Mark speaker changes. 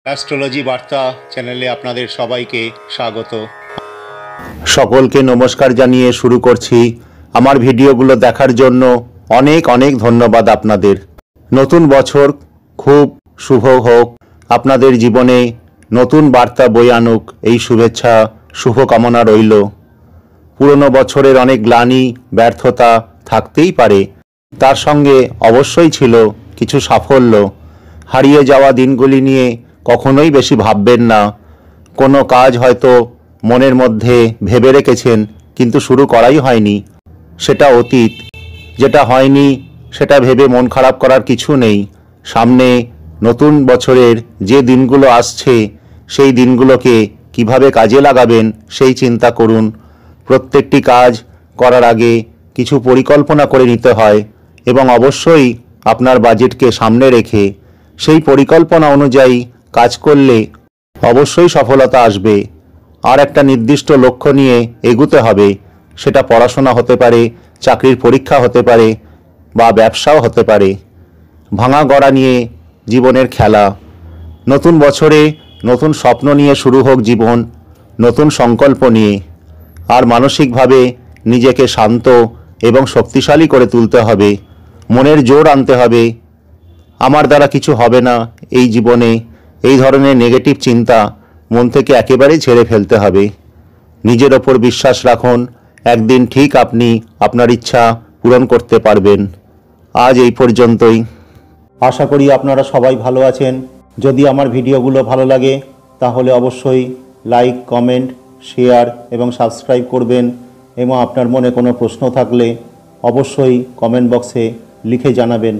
Speaker 1: Astrology বার্তা চ্যানেলে আপনাদের সবাইকে স্বাগত।
Speaker 2: সকলকে নমস্কার জানিয়ে শুরু করছি। আমার ভিডিওগুলো দেখার জন্য অনেক অনেক ধন্যবাদ আপনাদের। নতুন বছর খুব শুভ হোক, আপনাদের জীবনে নতুন বার্তা বয়ে আনুক, এই শুভেচ্ছা শুভকামনা রইল। পুরনো বছরের অনেক গ্লানি ব্যর্থতা থাকতেই পারে, তার সঙ্গে অবশ্যই ছিল কিছু সাফল্য। হারিয়ে যাওয়া দিনগুলি নিয়ে কখনোই বেশি ভাববেন না। কোনো কাজ হয়তো মনের মধ্যে ভেবে রেখেছেন কিন্তু শুরু করাই হয়নি, সেটা অতীত। যেটা হয়নি সেটা ভেবে মন খারাপ করার কিছু নেই। সামনে নতুন বছরের যে দিনগুলো আসছে সেই দিনগুলোকে কিভাবে কাজে লাগাবেন সেই চিন্তা করুন। প্রত্যেকটি কাজ করার আগে কিছু পরিকল্পনা করে নিতে হয় এবং অবশ্যই আপনার বাজেটকে সামনে রেখে সেই পরিকল্পনা অনুযায়ী কাজ করলে অবশ্যই সফলতা আসবে। আর একটা নির্দিষ্ট লক্ষ্য নিয়ে এগুতে হবে, সেটা পড়াশোনা হতে পারে, চাকরির পরীক্ষা হতে পারে বা ব্যবসাও হতে পারে। ভাঙা গড়া নিয়ে জীবনের খেলা। নতুন বছরে নতুন স্বপ্ন নিয়ে শুরু হোক জীবন, নতুন সংকল্প নিয়ে। আর মানসিকভাবে নিজেকে শান্ত এবং শক্তিশালী করে তুলতে হবে। মনের জোর আনতে হবে, আমার দ্বারা কিছু হবে না এই জীবনে, এই ধরনের নেগেটিভ চিন্তা মন থেকে একেবারেই ঝেড়ে ফেলতে হবে। নিজের ওপর বিশ্বাস রাখুন, একদিন ঠিক আপনি আপনার ইচ্ছা পূরণ করতে পারবেন। আজ এই পর্যন্তই। আশা করি আপনারা সবাই ভালো আছেন। যদি আমার ভিডিওগুলো ভালো লাগে তাহলে অবশ্যই লাইক, কমেন্ট, শেয়ার এবং সাবস্ক্রাইব করবেন। এবং আপনার মনে কোনো প্রশ্ন থাকলে অবশ্যই কমেন্ট বক্সে লিখে জানাবেন।